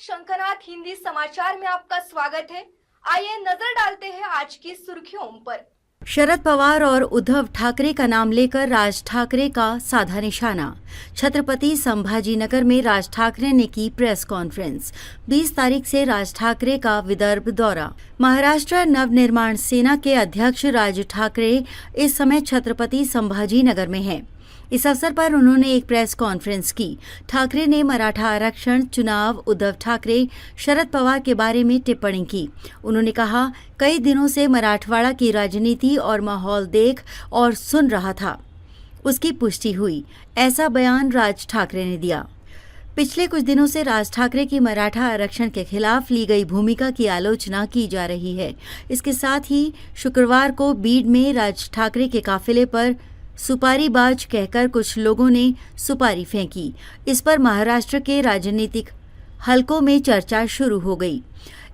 शंखनाथ हिंदी समाचार में आपका स्वागत है। आइए नजर डालते हैं आज की सुर्खियों पर। शरद पवार और उद्धव ठाकरे का नाम लेकर राज ठाकरे का साधा निशाना। छत्रपति संभाजीनगर में राज ठाकरे ने की प्रेस कॉन्फ्रेंस। 20 तारीख से राज ठाकरे का विदर्भ दौरा। महाराष्ट्र नवनिर्माण सेना के अध्यक्ष राज ठाकरे इस समय छत्रपति संभाजीनगर में हैं। इस अवसर पर उन्होंने एक प्रेस कॉन्फ्रेंस की। ठाकरे ने मराठा आरक्षण, चुनाव, उद्धव ठाकरे, शरद पवार के बारे में टिप्पणी की। उन्होंने कहा, कई दिनों से मराठवाड़ा की राजनीति और माहौल देख और सुन रहा था, उसकी पुष्टि हुई। ऐसा बयान राज ठाकरे ने दिया। पिछले कुछ दिनों से राज ठाकरे की मराठा आरक्षण के खिलाफ ली गई भूमिका की आलोचना की जा रही है। इसके साथ ही शुक्रवार को बीड में राज ठाकरे के काफिले पर सुपारीबाज कहकर कुछ लोगों ने सुपारी फेंकी। इस पर महाराष्ट्र के राजनीतिक हलकों में चर्चा शुरू हो गई।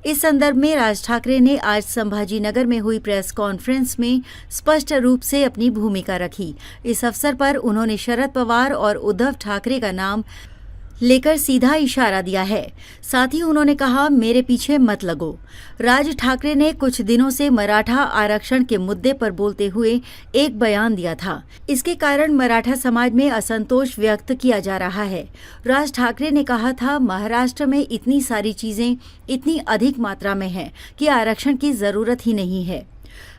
इस संदर्भ में राज ठाकरे ने आज संभाजीनगर में हुई प्रेस कॉन्फ्रेंस में स्पष्ट रूप से अपनी भूमिका रखी। इस अवसर पर उन्होंने शरद पवार और उद्धव ठाकरे का नाम लेकर सीधा इशारा दिया है। साथ ही उन्होंने कहा, मेरे पीछे मत लगो। राज ठाकरे ने कुछ दिनों से मराठा आरक्षण के मुद्दे पर बोलते हुए एक बयान दिया था। इसके कारण मराठा समाज में असंतोष व्यक्त किया जा रहा है। राज ठाकरे ने कहा था, महाराष्ट्र में इतनी सारी चीजें इतनी अधिक मात्रा में हैं कि आरक्षण की जरूरत ही नहीं है।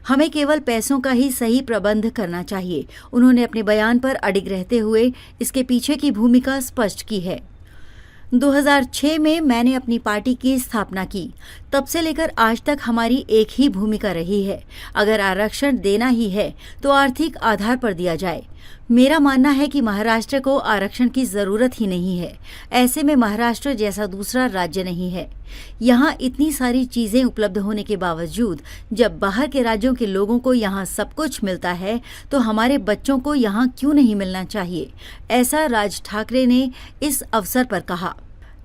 हमें केवल पैसों का ही सही प्रबंध करना चाहिए। उन्होंने अपने बयान पर अडिग रहते हुए इसके पीछे की भूमिका स्पष्ट की है। 2006 में मैंने अपनी पार्टी की स्थापना की। तब से लेकर आज तक हमारी एक ही भूमिका रही है। अगर आरक्षण देना ही है तो आर्थिक आधार पर दिया जाए। मेरा मानना है कि महाराष्ट्र को आरक्षण की जरूरत ही नहीं है। ऐसे में महाराष्ट्र जैसा दूसरा राज्य नहीं है। यहाँ इतनी सारी चीजें उपलब्ध होने के बावजूद जब बाहर के राज्यों के लोगों को यहाँ सब कुछ मिलता है तो हमारे बच्चों को यहाँ क्यों नहीं मिलना चाहिए। ऐसा राज ठाकरे ने इस अवसर पर कहा।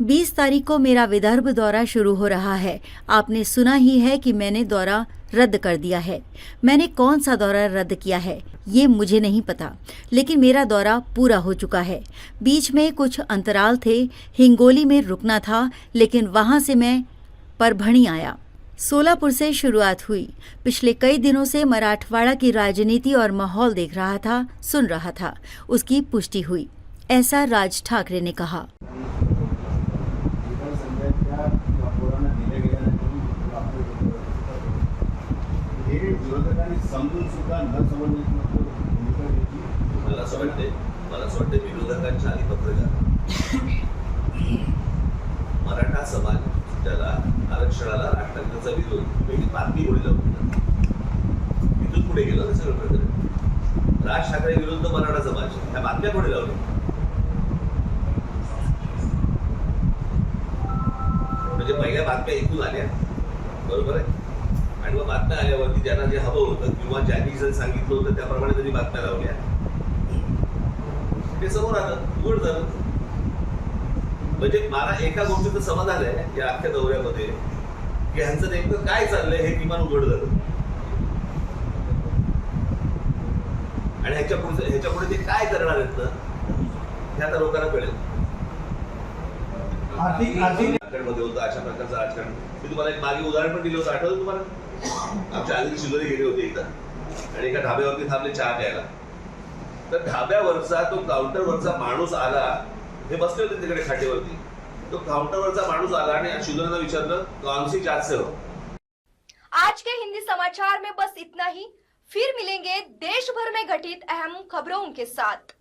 20 तारीख को मेरा विदर्भ दौरा शुरू हो रहा है। आपने सुना ही है कि मैंने दौरा रद्द कर दिया है। मैंने कौन सा दौरा रद्द किया है ये मुझे नहीं पता, लेकिन मेरा दौरा पूरा हो चुका है। बीच में कुछ अंतराल थे। हिंगोली में रुकना था, लेकिन वहां से मैं परभणी आया। सोलापुर से शुरुआत हुई। पिछले कई दिनों से मराठवाड़ा की राजनीति और माहौल देख रहा था, सुन रहा था, उसकी पुष्टि हुई। ऐसा राज ठाकरे ने कहा। मला असं वाटतं विरोधकांच्या आणि पत्रकार मराठा समाज त्याला आरक्षणाला राज ठाकरेंचा विरोध वेगळी बातमी गोळी लावून इथून पुढे गेलं ना सगळं प्रकरण। राज ठाकरे विरुद्ध मराठा समाज ह्या बातम्या कोणी लावल्या? म्हणजे पहिल्या बातम्या इथून आल्या, बरोबर आहे, आणि मग बातम्या आल्यावरती ज्यांना जे हवं होतं किंवा ज्यांनी जर सांगितलं होतं त्याप्रमाणे त्यांनी बातम्या लावल्या, ते समोर आलं, उघड झालं। म्हणजे मला एका गोष्टीचं समाधान आहे या अख्ख्या दौऱ्यामध्ये की ह्यांचं नेमकं काय चाललंय हे किमान उघड झालं, आणि ह्याच्या पुढे ते काय करणार आहेत ना हे आता लोकांना कळेल। मध्ये होतं अशा प्रकारचं राजकारण। मी तुम्हाला एक मागे उदाहरण पण दिलं होतं, आठवतं तुम्हाला? आमच्या आधी शिलोरी गेले होते एकदा आणि एका ढाब्यावरती थांबले चहा प्यायला। तर ढाब्यावरचा तो काउंटरवरचा माणूस आला, हे बसले होते तिकडे खाटेवरती, तो काउंटरवरचा माणूस आला आणि शिलोरीला विचारलं, कौन सी चाट से हो? आज के हिंदी समाचार में बस इतना ही। फिर मिलेंगे देश भर में घटित अहम खबरों के साथ।